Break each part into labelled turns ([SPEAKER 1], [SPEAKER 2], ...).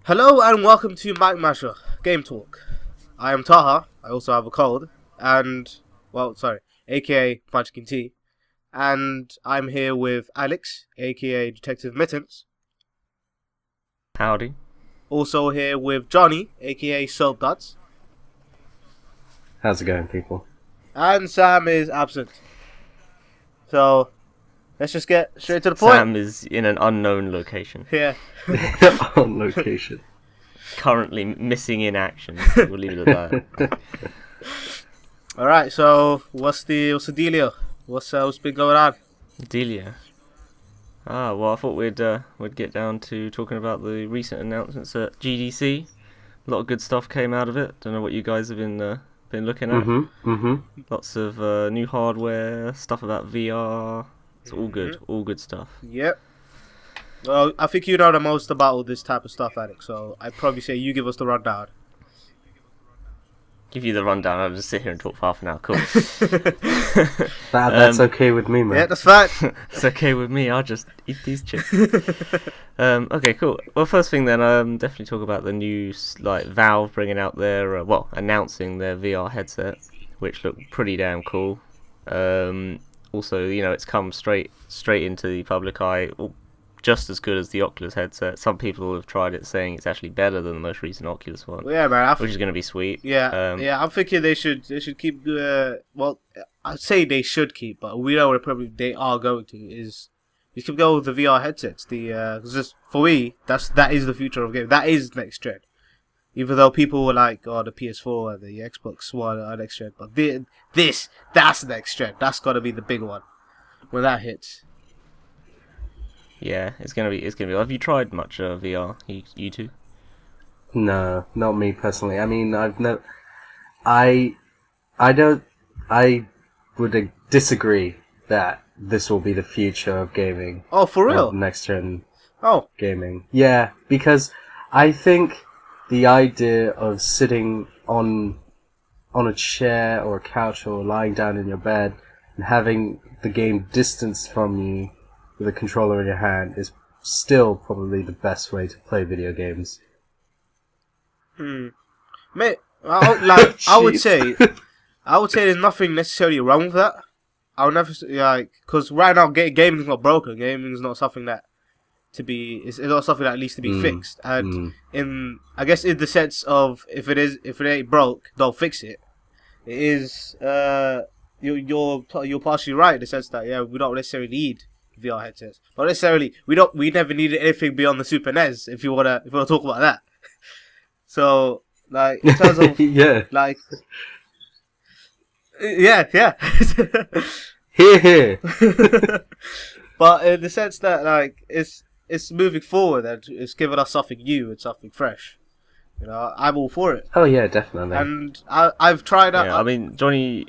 [SPEAKER 1] Hello and welcome to Mike Masher Game Talk. I am Taha. I also have a cold, aka Munchkin-T, and I'm here with Alex, aka Detective Mittenz.
[SPEAKER 2] Howdy.
[SPEAKER 1] Also here with Jonny, aka SoapDuds.
[SPEAKER 3] How's it going, people?
[SPEAKER 1] And Sam is absent. So let's just get straight to the point.
[SPEAKER 2] Sam is in an unknown location.
[SPEAKER 1] Yeah.
[SPEAKER 3] On location.
[SPEAKER 2] Currently missing in action. We'll leave it at that.
[SPEAKER 1] Alright, so what's the dealio? What's been going on?
[SPEAKER 2] Delia. Well, I thought we'd get down to talking about the recent announcements at GDC. A lot of good stuff came out of it. Don't know what you guys have been looking at. Lots of new hardware, stuff about VR. It's all good stuff.
[SPEAKER 1] Yep. Well, I think you know the most about all this type of stuff, Alex, so I'd probably say you give us the rundown.
[SPEAKER 2] Give you the rundown, I'll just sit here and talk for half an hour. Cool.
[SPEAKER 3] That's okay with me, man.
[SPEAKER 1] Yeah, that's fine.
[SPEAKER 2] It's okay with me, I'll just eat these chips. Okay, cool. Well, first thing then, definitely talk about the new, Valve bringing out their, announcing their VR headset, which looked pretty damn cool. Also, it's come straight into the public eye, just as good as the Oculus headset. Some people have tried it, saying it's actually better than the most recent Oculus one.
[SPEAKER 1] Well, yeah, man.
[SPEAKER 2] Which is going to be sweet.
[SPEAKER 1] Yeah, I'm thinking they should keep. I'd say they should keep, but we know they are going to. Is you can go with the VR headsets. Just for me, that is the future of gaming. That is next gen. Even though people were like, "Oh, the PS4 and the Xbox One are next gen," but that's next gen. That's got to be the big one when that hits.
[SPEAKER 2] Yeah, it's gonna be. Have you tried much VR? You two?
[SPEAKER 3] No, not me personally. I mean, I would disagree that this will be the future of gaming.
[SPEAKER 1] Oh, for real?
[SPEAKER 3] Next gen.
[SPEAKER 1] Oh,
[SPEAKER 3] gaming. Yeah, because I think the idea of sitting on a chair or a couch or lying down in your bed and having the game distanced from you with a controller in your hand is still probably the best way to play video games.
[SPEAKER 1] Mate, I would say there's nothing necessarily wrong with that. I would never because right now gaming's not broken. Gaming's not something that it's not something that needs to be fixed. And in the sense of if it ain't broke, don't fix it. It is you're partially right in the sense that we don't necessarily need VR headsets. Not necessarily. We never needed anything beyond the Super NES. If you wanna talk about that. So in terms of
[SPEAKER 3] yeah.
[SPEAKER 1] Yeah.
[SPEAKER 3] Here.
[SPEAKER 1] But in the sense that it's moving forward and it's giving us something new and something fresh. I'm all for it.
[SPEAKER 3] Oh yeah, definitely.
[SPEAKER 1] And I've tried out.
[SPEAKER 2] Yeah, I mean, Jonny.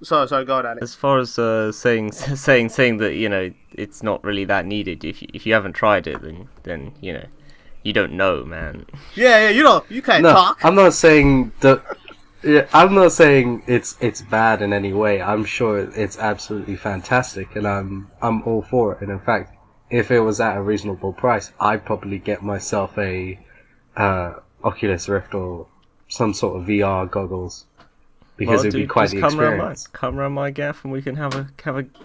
[SPEAKER 1] Sorry, go on, Alex.
[SPEAKER 2] As far as saying that it's not really that needed. If you haven't tried it, then you don't know, man.
[SPEAKER 1] Yeah, you can't talk.
[SPEAKER 3] I'm not saying that. Yeah, I'm not saying it's bad in any way. I'm sure it's absolutely fantastic, and I'm all for it. And in fact, if it was at a reasonable price, I'd probably get myself a Oculus Rift or some sort of VR goggles. Because it'd be quite the experience.
[SPEAKER 2] Come around my gaff and we can have a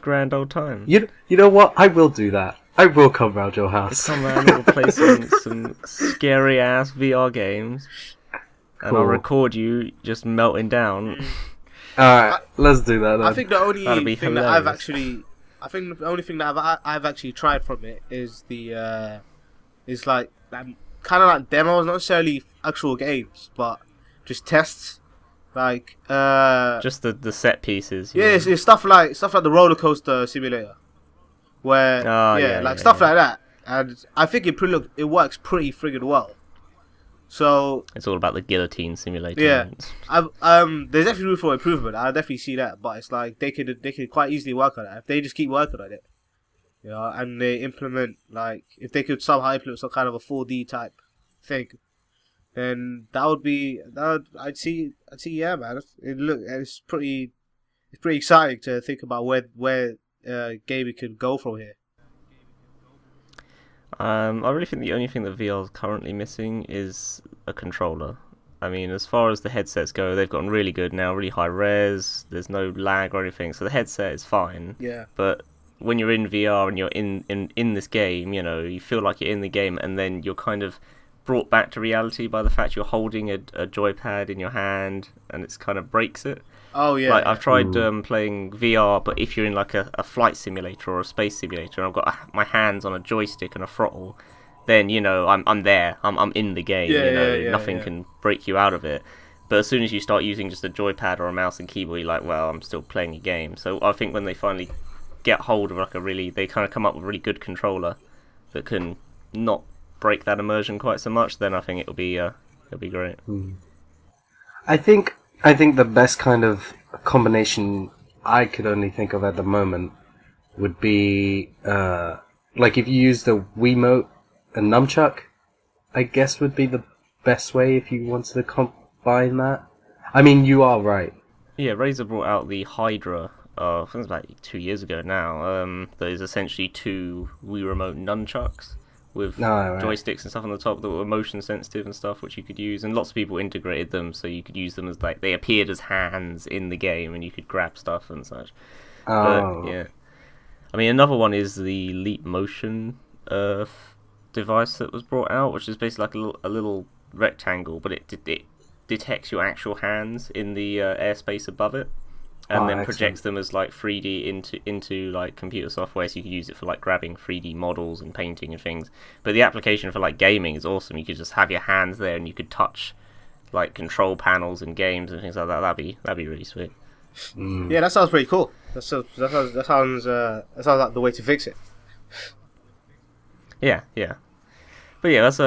[SPEAKER 2] grand old time.
[SPEAKER 3] You know what? I will do that. I will come round your house.
[SPEAKER 2] Come round and we'll play some scary ass VR games. And I'll record you just melting down.
[SPEAKER 3] Alright, let's do that then.
[SPEAKER 1] I think the only thing that I've actually tried from it is is kind of like demos, not necessarily actual games, but just tests.
[SPEAKER 2] Just the set pieces.
[SPEAKER 1] Yeah, it's stuff like the roller coaster simulator, where stuff like that, and I think it works pretty friggin' well. So
[SPEAKER 2] it's all about the guillotine simulator.
[SPEAKER 1] Yeah, there's definitely room for improvement. I definitely see that, but it's like they could quite easily work on that if they just keep working on it, and they implement if they could somehow implement some kind of a 4D type thing. Then I'd see, yeah, man. It's pretty exciting to think about where gaming could go from here.
[SPEAKER 2] I really think the only thing that VR is currently missing is a controller. I mean, as far as the headsets go, they've gotten really good now, really high res. There's no lag or anything, so the headset is fine.
[SPEAKER 1] Yeah.
[SPEAKER 2] But when you're in VR and you're in this game, you know, you feel like you're in the game, and then you're kind of brought back to reality by the fact you're holding a joypad in your hand, and it's kind of breaks it.
[SPEAKER 1] Oh yeah.
[SPEAKER 2] Like I've tried playing VR, but if you're in like a flight simulator or a space simulator, and I've got my hands on a joystick and a throttle, then you know I'm there. I'm in the game.
[SPEAKER 1] Yeah,
[SPEAKER 2] you know,
[SPEAKER 1] yeah,
[SPEAKER 2] nothing
[SPEAKER 1] yeah.
[SPEAKER 2] can break you out of it. But as soon as you start using just a joypad or a mouse and keyboard, you're like, well, I'm still playing a game. So I think when they finally get hold of like they kind of come up with a really good controller that can not break that immersion quite so much, then I think it'll be great.
[SPEAKER 3] I think the best kind of combination I could only think of at the moment would be like if you use the Wiimote and nunchuck, I guess would be the best way if you wanted to combine that. I mean, you are right.
[SPEAKER 2] Yeah, Razer brought out the Hydra. I think it was about 2 years ago now. That is essentially 2 Wii Remote nunchucks with joysticks and stuff on the top that were motion sensitive and stuff, which you could use, and lots of people integrated them so you could use them as like they appeared as hands in the game and you could grab stuff and such. But yeah, I mean another one is the Leap Motion device that was brought out, which is basically like a little rectangle, but it detects your actual hands in the airspace above it. And then projects them as like 3D into like computer software, so you can use it for like grabbing 3D models and painting and things. But the application for like gaming is awesome. You could just have your hands there and you could touch like control panels and games and things like that. That'd be really sweet.
[SPEAKER 1] Yeah, that sounds pretty cool. That sounds like the way to fix it.
[SPEAKER 2] Yeah. But yeah, that's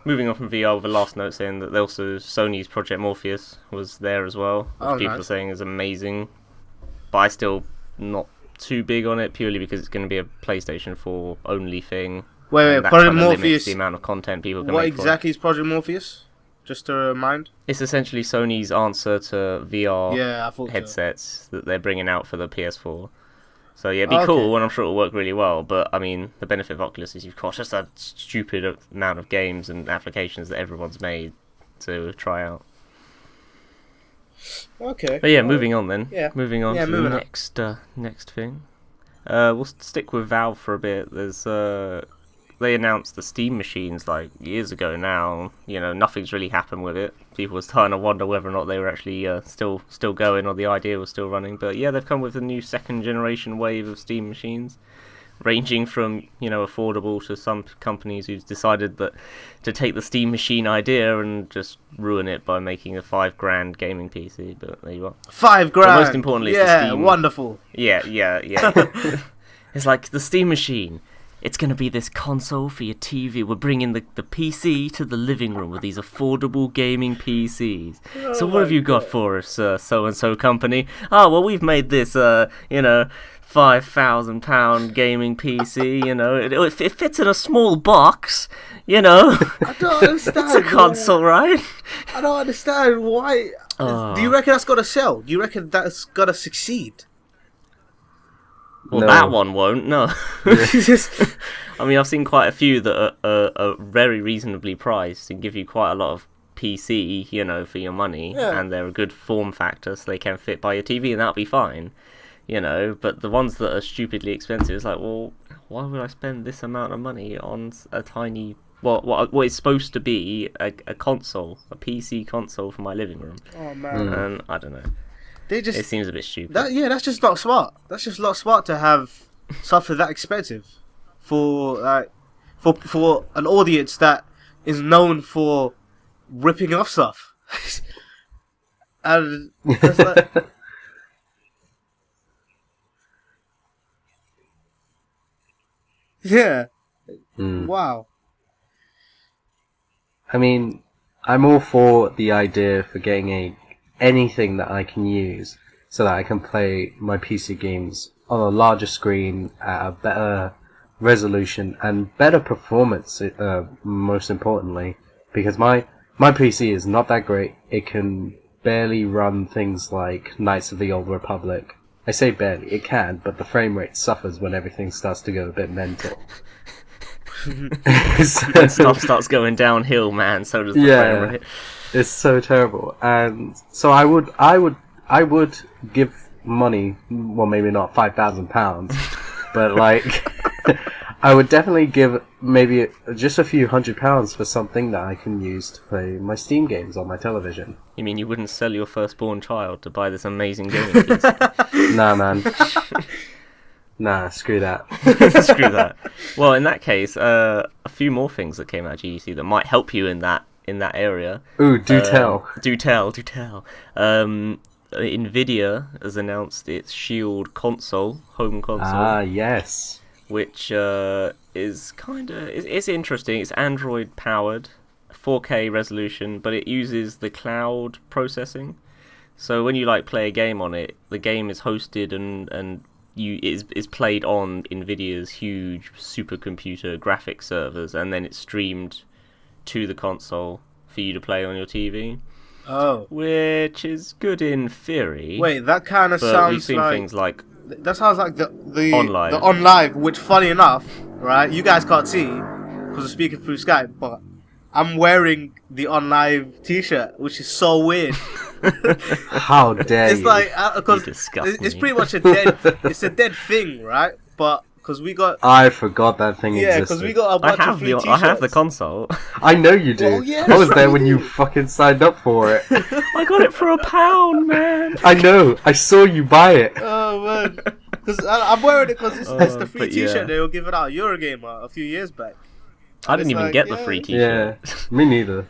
[SPEAKER 2] moving on from VR with a last note saying that also Sony's Project Morpheus was there as well, which people are saying is amazing. But I still not too big on it, purely because it's going to be a PlayStation 4 only thing.
[SPEAKER 1] Wait, Project Morpheus.
[SPEAKER 2] The amount of content people can
[SPEAKER 1] What
[SPEAKER 2] make
[SPEAKER 1] exactly is Project Morpheus? Just to remind.
[SPEAKER 2] It's essentially Sony's answer to VR headsets that they're bringing out for the PS4. So yeah, it'd be cool, and I'm sure it'll work really well. But I mean, the benefit of Oculus is you've got just a stupid amount of games and applications that everyone's made to try out.
[SPEAKER 1] Okay.
[SPEAKER 2] But yeah, moving on then.
[SPEAKER 1] Yeah.
[SPEAKER 2] Moving on to the next thing. We'll stick with Valve for a bit. There's they announced the Steam machines like years ago now. You know, nothing's really happened with it. People were starting to wonder whether or not they were actually still going, or the idea was still running. But yeah, they've come with a new second generation wave of Steam machines, ranging from, you know, affordable to some companies who've decided that to take the Steam machine idea and just ruin it by making a $5,000 gaming PC. But there you are.
[SPEAKER 1] $5,000.
[SPEAKER 2] But most importantly, it's the Steam.
[SPEAKER 1] Wonderful.
[SPEAKER 2] Yeah. It's like the Steam machine. It's going to be this console for your TV. We're bringing the PC to the living room with these affordable gaming PCs. So what have you got for us, so-and-so company? Oh, well, we've made this, £5,000 gaming PC, you know. It fits in a small box, you know.
[SPEAKER 1] I don't understand.
[SPEAKER 2] It's a console, right?
[SPEAKER 1] I don't understand why. Do you reckon that's got to sell? Do you reckon that's got to succeed?
[SPEAKER 2] Well,
[SPEAKER 3] No.
[SPEAKER 2] that one won't, no. I mean, I've seen quite a few that are very reasonably priced and give you quite a lot of PC, you know, for your money, and they're a good form factor, so they can fit by your TV, and that'll be fine, you know. But the ones that are stupidly expensive, it's like, well, why would I spend this amount of money on a tiny, what is supposed to be a console, a PC console for my living room?
[SPEAKER 1] Oh man,
[SPEAKER 2] And I don't know. It seems a bit stupid.
[SPEAKER 1] That's just not smart. That's just not smart to have something that expensive for an audience that is known for ripping off stuff. And that's like, yeah, wow.
[SPEAKER 3] I mean, I'm all for the idea for getting anything that I can use so that I can play my PC games on a larger screen at a better resolution and better performance, most importantly, because my PC is not that great. It can barely run things like Knights of the Old Republic. I say barely, it can, but the frame rate suffers when everything starts to go a bit mental.
[SPEAKER 2] When stuff starts going downhill, man, so does the frame rate.
[SPEAKER 3] It's so terrible. And so I would give money, well, maybe not £5,000, but like I would definitely give maybe just a few £100 for something that I can use to play my Steam games on my television.
[SPEAKER 2] You mean you wouldn't sell your firstborn child to buy this amazing gaming piece?
[SPEAKER 3] Nah, man. Nah, screw that.
[SPEAKER 2] Screw that. Well, in that case, a few more things that came out of GDC that might help you in that area.
[SPEAKER 3] Ooh, do tell.
[SPEAKER 2] Do tell. Nvidia has announced its Shield console, home console.
[SPEAKER 3] Ah, yes.
[SPEAKER 2] Which is it's interesting. It's Android powered, 4K resolution, but it uses the cloud processing. So when you like play a game on it, the game is hosted and is played on Nvidia's huge supercomputer graphics servers, and then it's streamed to the console for you to play on your TV.
[SPEAKER 1] Oh,
[SPEAKER 2] which is good in theory.
[SPEAKER 1] Wait, that kind of sounds
[SPEAKER 2] we've seen
[SPEAKER 1] like
[SPEAKER 2] things like
[SPEAKER 1] that sounds like the
[SPEAKER 2] OnLive.
[SPEAKER 1] the OnLive, which funny enough, right? You guys can't see because we're speaking through Skype, but I'm wearing the OnLive T-shirt, which is so weird.
[SPEAKER 3] How dare you?
[SPEAKER 1] It's like because it's pretty much a dead thing, right? But because we got
[SPEAKER 3] I forgot that thing existed.
[SPEAKER 1] because we got a bunch of free T-shirts.
[SPEAKER 2] I have the console.
[SPEAKER 3] I know you do.
[SPEAKER 1] Well, yeah,
[SPEAKER 3] I was there
[SPEAKER 1] right,
[SPEAKER 3] when you fucking signed up for it.
[SPEAKER 2] I got it for £1, man.
[SPEAKER 3] I know. I saw you buy it.
[SPEAKER 1] Oh man, because I'm wearing it because it's the free
[SPEAKER 2] but
[SPEAKER 1] T-shirt
[SPEAKER 2] yeah.
[SPEAKER 1] they were giving out Eurogamer a few years back.
[SPEAKER 2] I didn't
[SPEAKER 1] It's
[SPEAKER 2] even
[SPEAKER 1] like,
[SPEAKER 2] get the
[SPEAKER 1] yeah.
[SPEAKER 2] free T-shirt.
[SPEAKER 3] Yeah, me neither.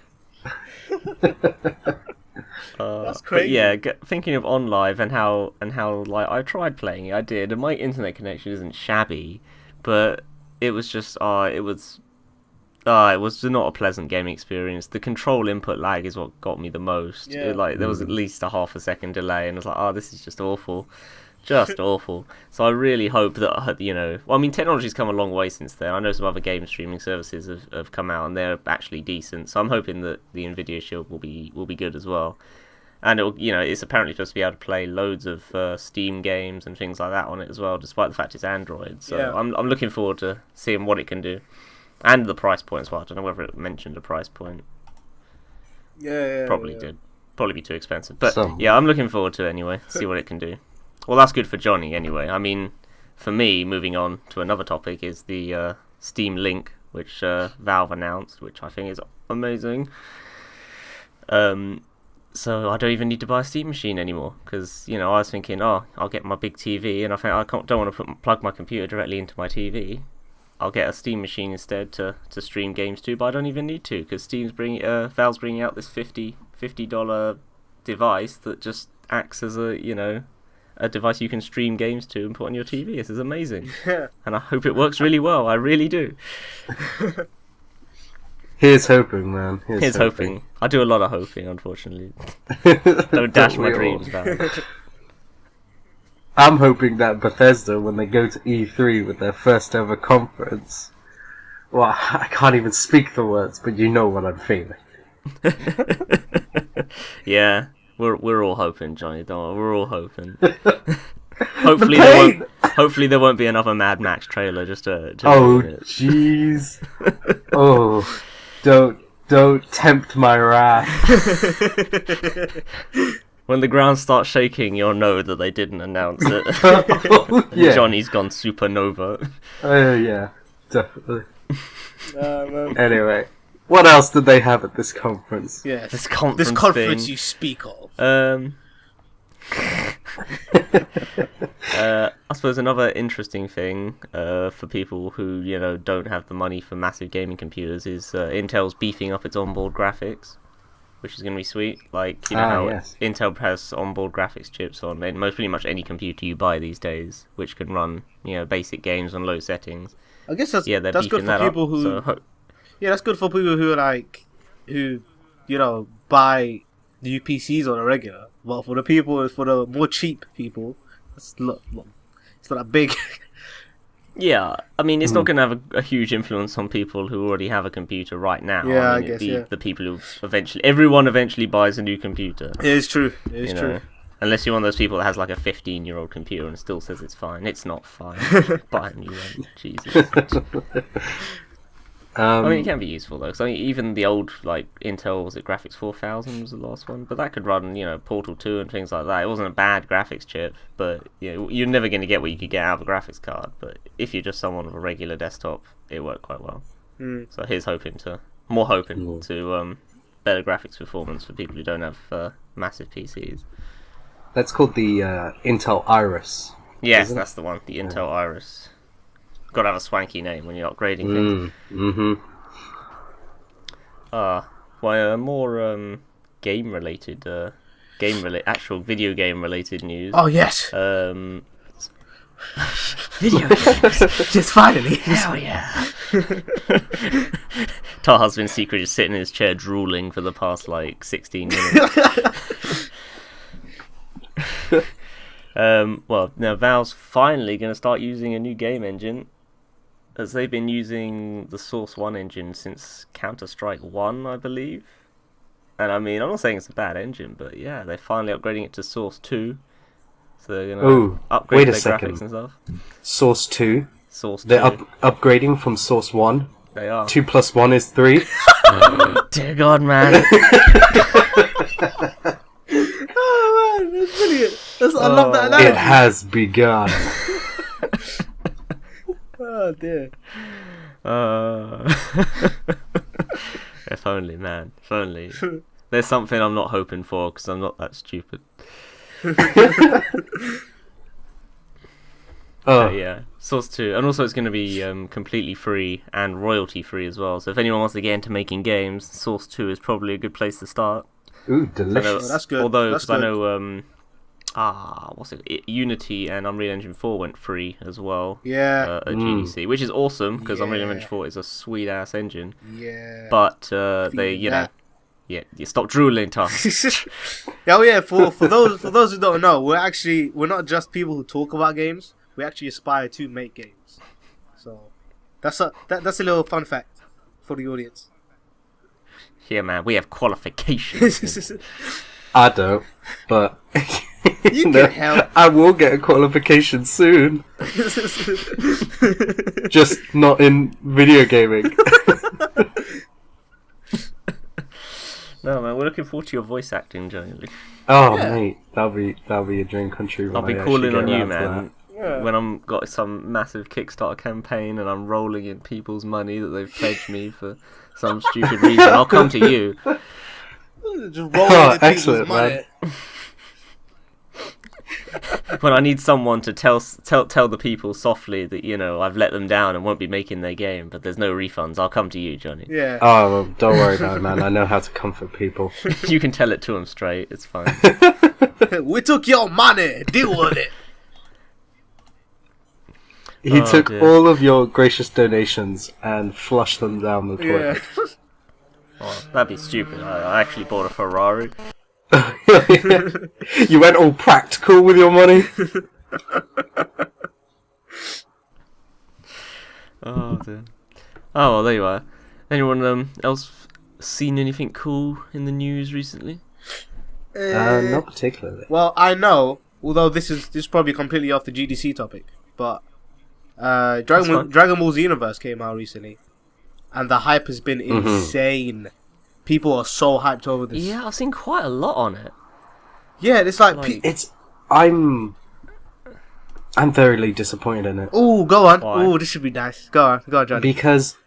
[SPEAKER 1] That's
[SPEAKER 2] But
[SPEAKER 1] crazy.
[SPEAKER 2] yeah, thinking of OnLive and how like I tried playing it, I did, and my internet connection isn't shabby, but it was just it was not a pleasant gaming experience. The control input lag is what got me the most.
[SPEAKER 1] Yeah.
[SPEAKER 2] There was at least a half a second delay, and I was like, this is just awful. Just awful. So I really hope that, well, I mean, technology's come a long way since then. I know some other game streaming services have come out, and they're actually decent. So I'm hoping that the Nvidia Shield will be good as well. And it's apparently supposed to be able to play loads of Steam games and things like that on it as well, despite the fact it's Android. So
[SPEAKER 1] Yeah.
[SPEAKER 2] I'm looking forward to seeing what it can do, and the price point as well. I don't know whether it mentioned a price point.
[SPEAKER 1] Yeah.
[SPEAKER 2] Probably did. Probably be too expensive, but
[SPEAKER 3] Some.
[SPEAKER 2] yeah, I'm looking forward to it anyway. See what it can do. Well, that's good for Jonny anyway. I mean, for me, moving on to another topic is the Steam Link, which Valve announced, which I think is amazing. So I don't even need to buy a Steam machine anymore, because I was thinking, I'll get my big TV, and I think don't want to plug my computer directly into my TV. I'll get a Steam machine instead to stream games to, but I don't even need to, because Valve's bringing out this $50 device that just acts as a device you can stream games to and put on your TV. This is amazing.
[SPEAKER 1] Yeah.
[SPEAKER 2] And I hope it works really well. I really do.
[SPEAKER 3] Here's hoping, man.
[SPEAKER 2] Here's hoping. I do a lot of hoping, unfortunately. Don't dash my dreams, man.
[SPEAKER 3] I'm hoping that Bethesda, when they go to E3 with their first ever conference, well, I can't even speak the words, but you know what I'm feeling.
[SPEAKER 2] Yeah. We're all hoping, Jonny. Don't worry, we're all hoping. Hopefully there won't be another Mad Max trailer. Just to
[SPEAKER 3] oh jeez. Oh, don't tempt my wrath.
[SPEAKER 2] When the ground starts shaking, you'll know that they didn't announce it.
[SPEAKER 3] Oh, yeah.
[SPEAKER 2] Johnny's gone supernova.
[SPEAKER 3] Oh yeah, definitely.
[SPEAKER 1] Man.
[SPEAKER 3] Anyway, what else did they have at this conference?
[SPEAKER 1] Yeah.
[SPEAKER 2] This conference thing.
[SPEAKER 1] you speak of.
[SPEAKER 2] I suppose another interesting thing for people who don't have the money for massive gaming computers is Intel's beefing up its onboard graphics, which is going to be sweet. Like how
[SPEAKER 3] yes.
[SPEAKER 2] Intel has onboard graphics chips on pretty much any computer you buy these days, which can run basic games on low settings.
[SPEAKER 1] I guess that's
[SPEAKER 2] they're
[SPEAKER 1] good
[SPEAKER 2] beefing
[SPEAKER 1] for
[SPEAKER 2] that
[SPEAKER 1] people
[SPEAKER 2] up,
[SPEAKER 1] who.
[SPEAKER 2] so
[SPEAKER 1] Yeah, that's good for people who buy new PCs on a regular. But for the more cheap people, it's not that big.
[SPEAKER 2] Yeah, I mean, it's not going to have a huge influence on people who already have a computer right now.
[SPEAKER 1] Yeah,
[SPEAKER 2] I mean,
[SPEAKER 1] I guess,
[SPEAKER 2] the people who everyone eventually buys a new computer.
[SPEAKER 1] It is true. It is true.
[SPEAKER 2] Unless you're one of those people that has like a 15-year-old computer and still says it's fine. It's not fine. Buy a new one. Jesus. I mean, it can be useful though, because I mean, even the old like Intel, was it Graphics 4000 was the last one, but that could run, Portal 2 and things like that. It wasn't a bad graphics chip, but you're never going to get what you could get out of a graphics card. But if you're just someone with a regular desktop, it worked quite well. So here's hoping to better graphics performance for people who don't have massive PCs.
[SPEAKER 3] That's called the Intel Iris.
[SPEAKER 2] Yes, that's the one, the Intel Iris. Got to have a swanky name when you're upgrading things.
[SPEAKER 3] Mm-hmm.
[SPEAKER 2] More game-related, actual video game-related news.
[SPEAKER 1] Oh yes.
[SPEAKER 2] Video games.
[SPEAKER 1] Just finally.
[SPEAKER 2] Hell yeah. Taha's been secretly just sitting in his chair drooling for the past 16 minutes. Well, now Valve's finally going to start using a new game engine, as they've been using the Source 1 engine since Counter-Strike 1, I believe. And I mean, I'm not saying it's a bad engine, but yeah, they're finally upgrading it to Source 2. So they're going to upgrade their graphics and stuff.
[SPEAKER 3] Source 2?
[SPEAKER 2] Source 2.
[SPEAKER 3] They're upgrading from Source 1?
[SPEAKER 2] They are.
[SPEAKER 3] 2 plus 1 is 3?
[SPEAKER 2] Dear God, man.
[SPEAKER 1] Oh man, that's brilliant. I love that analogy.
[SPEAKER 3] It has begun.
[SPEAKER 1] Oh dear.
[SPEAKER 2] If only, man. If only. There's something I'm not hoping for, because I'm not that stupid. Yeah, Source 2. And also it's going to be completely free and royalty free as well. So if anyone wants to get into making games, Source 2 is probably a good place to start.
[SPEAKER 3] Ooh, delicious.
[SPEAKER 1] That's good.
[SPEAKER 2] Although, because I know... Unity and Unreal Engine 4 went free as well.
[SPEAKER 1] Yeah.
[SPEAKER 2] At GDC, which is awesome, because Unreal Engine 4 is a sweet ass engine.
[SPEAKER 1] Yeah.
[SPEAKER 2] But you stop drooling, Tom.
[SPEAKER 1] Oh yeah, for those who don't know, we're not just people who talk about games. We actually aspire to make games. So that's a little fun fact for the audience.
[SPEAKER 2] Yeah, man, we have qualifications.
[SPEAKER 3] I don't, but
[SPEAKER 1] you can help.
[SPEAKER 3] I will get a qualification soon. Just not in video gaming.
[SPEAKER 2] No, man, we're looking forward to your voice acting, Jonny.
[SPEAKER 3] Oh, mate, that'll be a dream come true.
[SPEAKER 2] I'll be calling on you, man. When I'm got some massive Kickstarter campaign and I'm rolling in people's money that they've pledged me for some stupid reason, I'll come to you.
[SPEAKER 1] Just rolling in people's money.
[SPEAKER 3] Man.
[SPEAKER 2] When I need someone to tell the people softly that I've let them down and won't be making their game, but there's no refunds, I'll come to you, Jonny.
[SPEAKER 1] Yeah.
[SPEAKER 3] Oh, well, don't worry about it, man. I know how to comfort people.
[SPEAKER 2] You can tell it to them straight. It's fine.
[SPEAKER 1] We took your money. Deal with it.
[SPEAKER 3] He took all of your gracious donations and flushed them down the toilet.
[SPEAKER 1] Yeah.
[SPEAKER 2] Oh, that'd be stupid. I actually bought a Ferrari.
[SPEAKER 3] You went all practical with your money.
[SPEAKER 2] Oh dear. Oh well, there you are. Anyone else seen anything cool in the news recently?
[SPEAKER 3] Not particularly.
[SPEAKER 1] Well, I know. Although this is probably completely off the GDC topic, but Dragon Ball Xenoverse came out recently, and the hype has been insane. People are so hyped over this.
[SPEAKER 2] Yeah, I've seen quite a lot on it.
[SPEAKER 1] Yeah, it's like
[SPEAKER 3] I'm thoroughly disappointed in it.
[SPEAKER 1] Oh, go on.
[SPEAKER 2] Why?
[SPEAKER 1] Oh, this should be nice. Go on, Johnny.
[SPEAKER 3] Because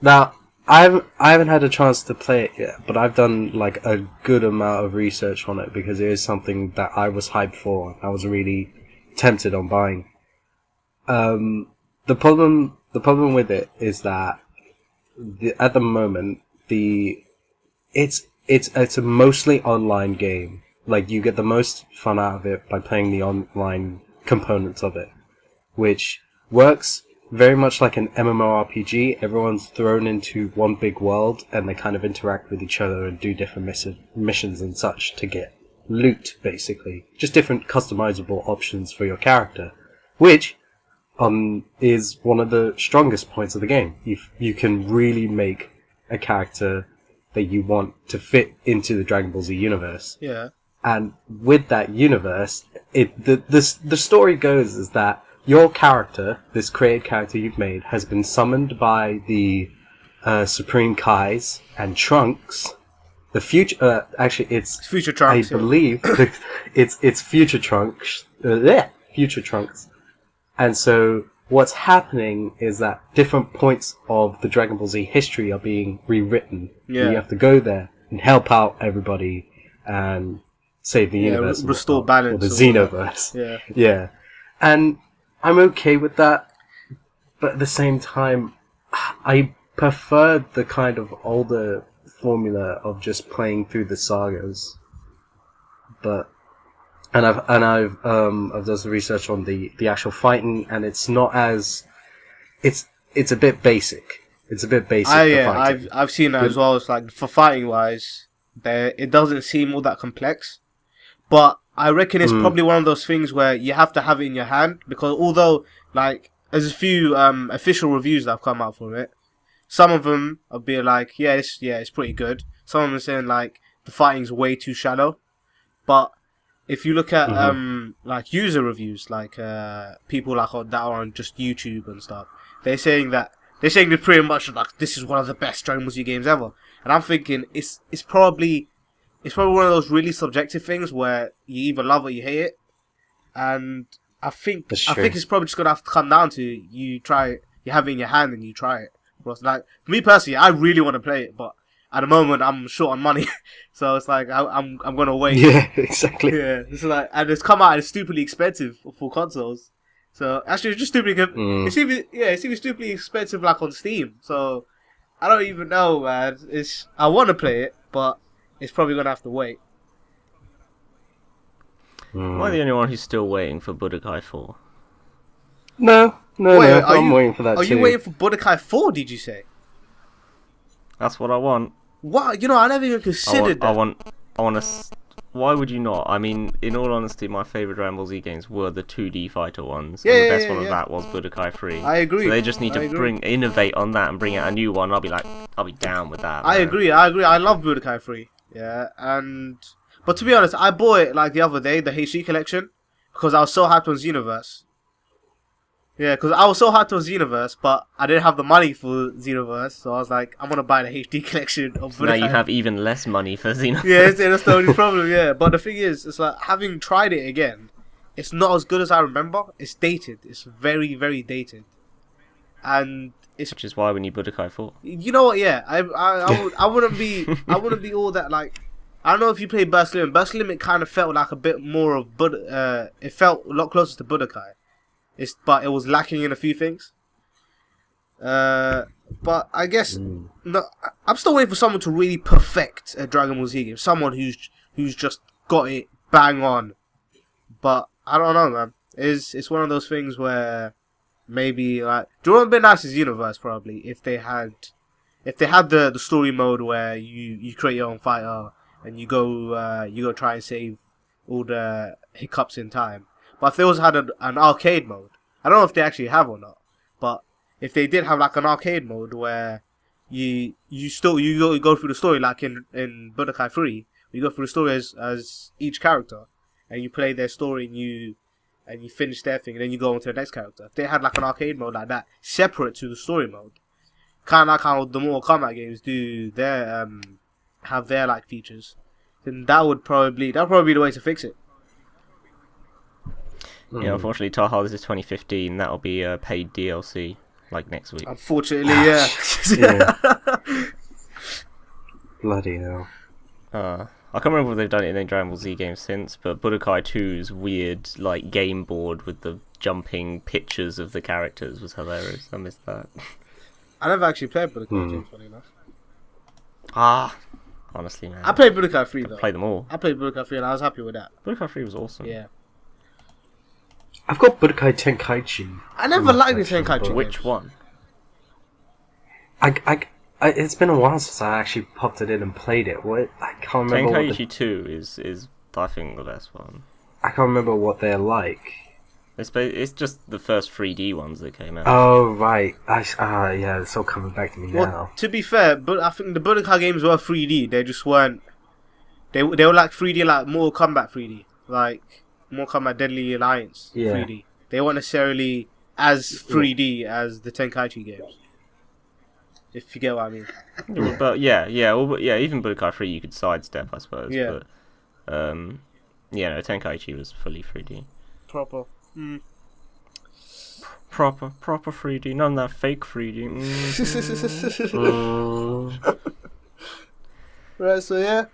[SPEAKER 3] now I haven't had a chance to play it yet, but I've done like a good amount of research on it because it is something that I was hyped for. I was really tempted on buying. The problem with it is that at the moment it's a mostly online game. Like, you get the most fun out of it by playing the online components of it, which works very much like an MMORPG. Everyone's thrown into one big world, and they kind of interact with each other and do different missions and such to get loot, basically. Just different customizable options for your character, which is one of the strongest points of the game. You can really make a character that you want to fit into the Dragon Ball Z universe.
[SPEAKER 1] Yeah.
[SPEAKER 3] And with that universe, the story goes is that your character, this created character you've made, has been summoned by the Supreme Kais and Trunks. The future, actually, it's
[SPEAKER 1] Future Trunks.
[SPEAKER 3] I believe it's Future Trunks. Future Trunks. And so what's happening is that different points of the Dragon Ball Z history are being rewritten.
[SPEAKER 1] Yeah.
[SPEAKER 3] You have to go there and help out everybody and save the universe.
[SPEAKER 1] Restore balance.
[SPEAKER 3] Or the Xenoverse.
[SPEAKER 1] Yeah.
[SPEAKER 3] Yeah. And I'm okay with that, but at the same time, I prefer the kind of older formula of just playing through the sagas. But I've done some research on the actual fighting, and it's not as it's a bit basic. It's a bit basic.
[SPEAKER 1] I've seen that as well. It's like for fighting wise, it doesn't seem all that complex, but I reckon it's probably one of those things where you have to have it in your hand, because although like there's a few official reviews that have come out for it, some of them will be like, it's pretty good. Some of them are saying like the fighting's way too shallow, but if you look at like user reviews, like people like that are on just YouTube and stuff, they're saying they're pretty much like this is one of the best Dragon Ball Z games ever. And I'm thinking it's probably one of those really subjective things where you either love it or you hate it. And I think it's probably just gonna have to come down to you have it in your hand and you try it. Like for me personally, I really want to play it, but at the moment I'm short on money, so it's like I'm gonna wait.
[SPEAKER 3] Yeah, exactly.
[SPEAKER 1] Yeah, it's like, and it's come out and it's stupidly expensive for consoles. So actually, it's just stupidly good. It's even stupidly expensive like on Steam. So I don't even know, man. I want to play it, but it's probably gonna have to wait.
[SPEAKER 2] Am I the only one who's still waiting for Budokai 4?
[SPEAKER 3] No. I'm waiting for that too.
[SPEAKER 1] Are you waiting for Budokai 4, did you say?
[SPEAKER 2] That's what I want.
[SPEAKER 1] What? You know, I never even considered that.
[SPEAKER 2] I want why would you not? I mean, in all honesty, my favourite Dragon Ball Z games were the 2D fighter ones. And the best one of that was Budokai 3.
[SPEAKER 1] I agree.
[SPEAKER 2] So they just need to innovate on that and bring out a new one. I'll be down with that.
[SPEAKER 1] I agree. I love Budokai 3. Yeah, but to be honest, I bought it like the other day, the HD collection, because I was so hyped on Xenoverse. Yeah, because I was so hyped on Xenoverse, but I didn't have the money for Xenoverse, so I was like, I'm gonna buy the HD collection of Budokai.
[SPEAKER 2] Now you have even less money for Xenoverse.
[SPEAKER 1] Yeah, that's the only problem, yeah. But the thing is, it's like, having tried it again, it's not as good as I remember. It's dated. It's very, very dated. And
[SPEAKER 2] which is why we need Budokai 4.
[SPEAKER 1] You know what, yeah. I wouldn't be all that, like, I don't know if you played Burst Limit. Burst Limit kind of felt like a bit more of it felt a lot closer to Budokai. But it was lacking in a few things. But I guess no, I'm still waiting for someone to really perfect a Dragon Ball Z game. Someone who's just got it bang on. But I don't know, man. It's one of those things where maybe like, do you know what would be nice is Universe probably if they had the story mode where you create your own fighter and you go try and save all the hiccups in time. But if they also had an arcade mode, I don't know if they actually have or not, but if they did have like an arcade mode where you go through the story like in Budokai 3, you go through the story as each character, and you play their story and you finish their thing, and then you go on to the next character. If they had like an arcade mode like that, separate to the story mode, kind of like how the Mortal Kombat games do their have their like features, then that would probably be the way to fix it.
[SPEAKER 2] Yeah, unfortunately, Taha, this is 2015. That'll be paid DLC, like next week.
[SPEAKER 1] Unfortunately, yeah.
[SPEAKER 3] Yeah. Bloody hell.
[SPEAKER 2] I can't remember if they've done it in any Dragon Ball Z games since, but Budokai 2's weird like game board with the jumping pictures of the characters was hilarious. I missed that.
[SPEAKER 1] I never actually played Budokai 2, funny enough.
[SPEAKER 2] Honestly, man.
[SPEAKER 1] I played Budokai 3 though.
[SPEAKER 2] I played them all.
[SPEAKER 1] I played Budokai 3 and I was happy with that.
[SPEAKER 2] Budokai 3 was awesome.
[SPEAKER 1] Yeah.
[SPEAKER 3] I've got Budokai Tenkaichi.
[SPEAKER 1] I never liked the Tenkaichi.
[SPEAKER 2] Which one?
[SPEAKER 3] It's been a while since I actually popped it in and played it. I can't remember.
[SPEAKER 2] Tenkaichi 2 is I think the best one.
[SPEAKER 3] I can't remember what they're like.
[SPEAKER 2] It's just the first 3D ones that came out.
[SPEAKER 3] Oh right, yeah, it's all coming back to me now.
[SPEAKER 1] To be fair, but I think the Budokai games were 3D. They just weren't. They were like 3D, like Mortal Kombat 3D, like Mortal Kombat Deadly Alliance 3D. They weren't necessarily as 3D as the Tenkaichi games. If you get what I mean.
[SPEAKER 2] But even Budokai 3 you could sidestep, I suppose.
[SPEAKER 1] Yeah.
[SPEAKER 2] But no, Tenkaichi was fully 3D.
[SPEAKER 1] Proper.
[SPEAKER 2] Proper 3D, none of that fake 3D.
[SPEAKER 1] Right, so yeah.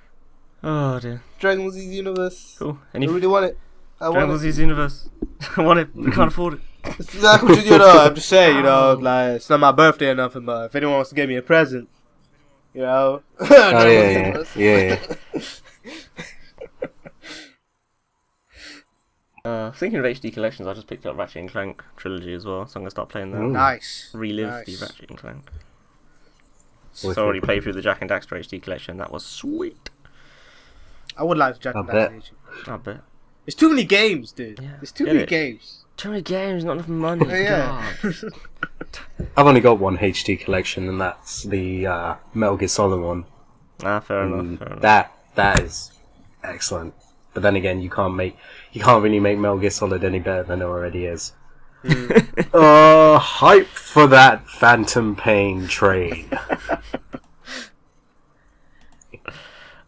[SPEAKER 2] Oh dear.
[SPEAKER 1] Dragon Ball Z Xenoverse.
[SPEAKER 2] Cool.
[SPEAKER 1] I really want it.
[SPEAKER 2] Dragon Ball Z Xenoverse. I want it. We can't afford it.
[SPEAKER 1] I'm just saying, like, it's not my birthday or nothing, but if anyone wants to give me a present,
[SPEAKER 3] yeah.
[SPEAKER 2] Thinking of HD collections, I just picked up Ratchet and Clank trilogy as well, so I'm gonna start playing that.
[SPEAKER 1] Nice.
[SPEAKER 2] Relive the Ratchet and Clank. So I already played through the Jack and Daxter HD collection. That was sweet.
[SPEAKER 1] I would like to Jack and Daxter.
[SPEAKER 2] I bet.
[SPEAKER 1] There's too many games, dude.
[SPEAKER 2] Yeah.
[SPEAKER 1] There's too many games.
[SPEAKER 2] Too many games, not enough money.
[SPEAKER 1] Yeah.
[SPEAKER 3] I've only got one HD collection, and that's the Metal Gear Solid one.
[SPEAKER 2] Fair enough.
[SPEAKER 3] That is excellent. But then again, you can't really make Metal Gear Solid any better than it already is. Hype for that Phantom Pain train.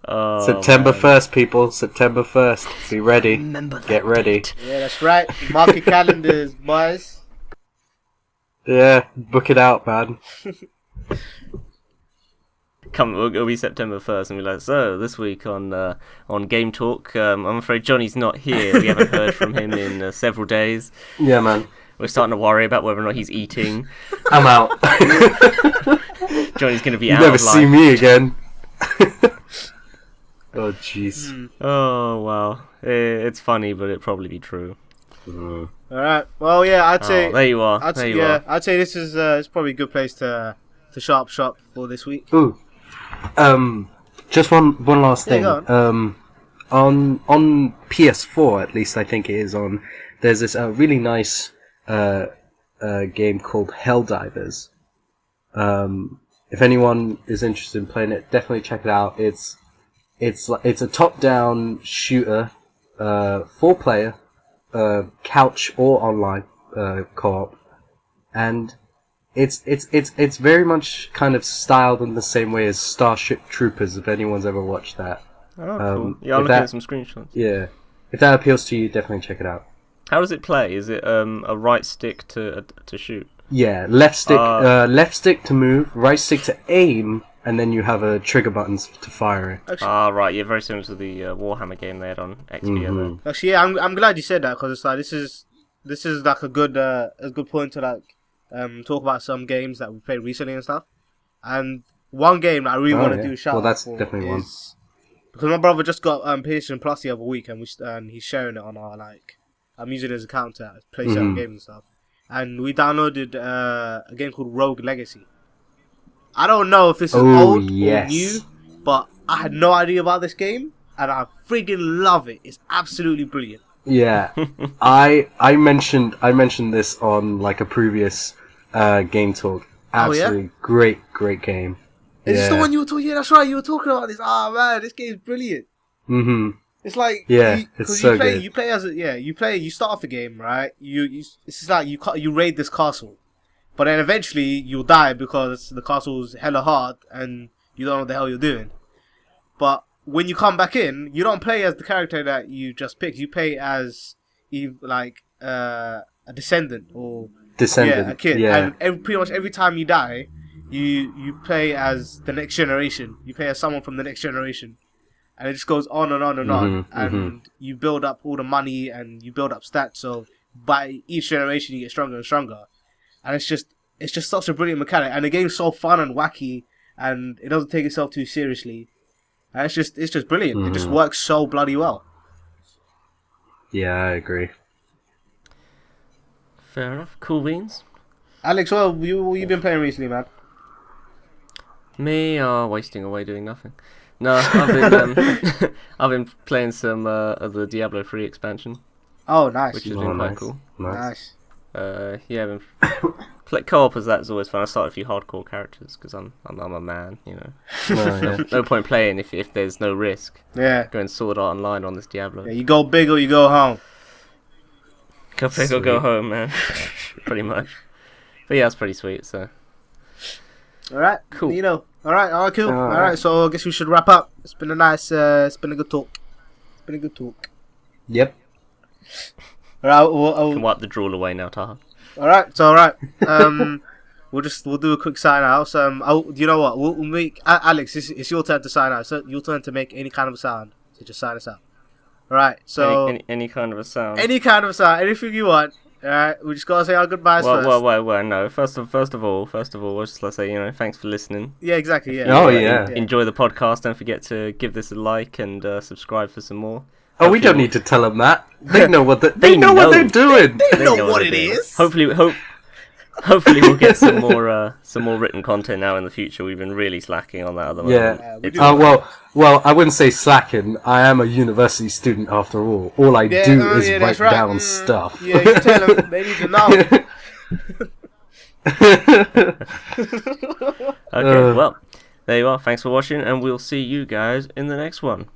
[SPEAKER 3] September 1st, people. September 1st. Be ready. Get ready.
[SPEAKER 1] Yeah, that's right. Mark your calendars, boys.
[SPEAKER 3] Yeah, book it out, man.
[SPEAKER 2] It'll be September 1st, and we're like, so this week on Game Talk, I'm afraid Johnny's not here. We haven't heard from him in several days.
[SPEAKER 3] Yeah, man.
[SPEAKER 2] We're starting to worry about whether or not he's eating.
[SPEAKER 3] I'm out.
[SPEAKER 2] Johnny's going to be
[SPEAKER 3] you
[SPEAKER 2] out.
[SPEAKER 3] Never see me again. Oh, jeez.
[SPEAKER 2] Oh, wow. It's funny, but it'd probably be true.
[SPEAKER 1] Alright. Well, yeah, I'd say...
[SPEAKER 2] there you are.
[SPEAKER 1] I'd say this is it's probably a good place to sharp shop for this week.
[SPEAKER 3] Ooh. Just one last thing.
[SPEAKER 1] On
[SPEAKER 3] PS4, at least I think it is on. There's this really nice game called Helldivers. If anyone is interested in playing it, definitely check it out. It's a top-down shooter, 4-player, couch or online co-op, and it's very much kind of styled in the same way as Starship Troopers, if anyone's ever watched that.
[SPEAKER 2] Oh, cool. Yeah, I'm looking at some screenshots.
[SPEAKER 3] Yeah. If that appeals to you, definitely check it out.
[SPEAKER 2] How does it play? Is it a right stick to shoot?
[SPEAKER 3] Yeah, left stick to move, right stick to aim, and then you have a trigger buttons to fire it.
[SPEAKER 2] Right. Yeah, very similar to the Warhammer game they had on XP.
[SPEAKER 1] Actually, yeah, I'm glad you said that, because it's like this is like a good point to like talk about some games that we played recently and stuff. And one game that I really want to do a shout out
[SPEAKER 3] that's
[SPEAKER 1] for
[SPEAKER 3] definitely one.
[SPEAKER 1] Because my brother just got PlayStation Plus the other week, and he's sharing it on our I'm using his account to play certain games and stuff. And we downloaded a game called Rogue Legacy. I don't know if this is old or new, but I had no idea about this game, and I freaking love it. It's absolutely brilliant.
[SPEAKER 3] Yeah, I mentioned this on like a previous game talk. Absolutely great game.
[SPEAKER 1] Is this the one you were talking? Yeah, that's right. You were talking about this. Oh man, this game's brilliant. It's like
[SPEAKER 3] it's so good.
[SPEAKER 1] You play as you start off the game, right? It's just like you raid this castle, but then eventually you'll die because the castle's hella hard and you don't know what the hell you're doing. But when you come back in, you don't play as the character that you just picked. You play as a descendant or a kid.
[SPEAKER 3] Yeah.
[SPEAKER 1] And pretty much every time you die, you play as the next generation. You play as someone from the next generation. And it just goes on and on and on. And you build up all the money and you build up stats. So by each generation, you get stronger and stronger. And it's just such a brilliant mechanic. And the game's so fun and wacky. And it doesn't take itself too seriously. And it's just brilliant. It just works so bloody well.
[SPEAKER 3] Yeah, I agree.
[SPEAKER 2] Fair enough. Cool beans.
[SPEAKER 1] Alex, what you been playing recently, man?
[SPEAKER 2] Me, wasting away doing nothing. No, I've been playing some of the Diablo 3 expansion.
[SPEAKER 1] Oh, nice.
[SPEAKER 2] Which has been quite cool.
[SPEAKER 1] Nice.
[SPEAKER 2] Yeah, play co-op as that is always fun. I started a few hardcore characters because I'm a man, you know. No point playing if there's no risk.
[SPEAKER 1] Yeah.
[SPEAKER 2] Going sword art online on this Diablo.
[SPEAKER 1] Yeah, you go big or you go home.
[SPEAKER 2] Go big or go home, man. Pretty much. But yeah, it's pretty sweet. So.
[SPEAKER 1] All right.
[SPEAKER 2] Cool.
[SPEAKER 1] You know. All right. Cool.
[SPEAKER 3] All
[SPEAKER 1] All
[SPEAKER 3] right.
[SPEAKER 1] right. So I guess we should wrap up. It's been a nice. It's been a good talk. It's been a good talk.
[SPEAKER 3] Yep.
[SPEAKER 1] All right.
[SPEAKER 2] You can wipe the drool away now, Taha.
[SPEAKER 1] All right. It's all right. We'll do a quick sign out. So you know what? We'll make Alex. It's your turn to sign out. So your turn to make any kind of a sound. So just sign us out. All right. So
[SPEAKER 2] any kind of a sound.
[SPEAKER 1] any kind of a sound, anything you want. All right. We just gotta say our goodbyes first.
[SPEAKER 2] Well, no. First of all, we'll just let's say thanks for listening.
[SPEAKER 1] Yeah. Exactly. Yeah.
[SPEAKER 3] Oh, yeah.
[SPEAKER 2] Enjoy the podcast. Don't forget to give this a like and subscribe for some more.
[SPEAKER 3] Oh, we don't need to tell them that. They know what
[SPEAKER 2] They
[SPEAKER 3] know what
[SPEAKER 2] know.
[SPEAKER 3] they're doing.
[SPEAKER 1] They know what it is.
[SPEAKER 2] Hopefully we'll get some more written content now in the future. We've been really slacking on that at the moment.
[SPEAKER 3] Yeah.
[SPEAKER 1] we do.
[SPEAKER 3] Well, I wouldn't say slacking. I am a university student after all. All I do is write
[SPEAKER 1] that's right.
[SPEAKER 3] down stuff.
[SPEAKER 1] Yeah, you tell them. They need to know.
[SPEAKER 2] Okay, well, there you are. Thanks for watching, and we'll see you guys in the next one.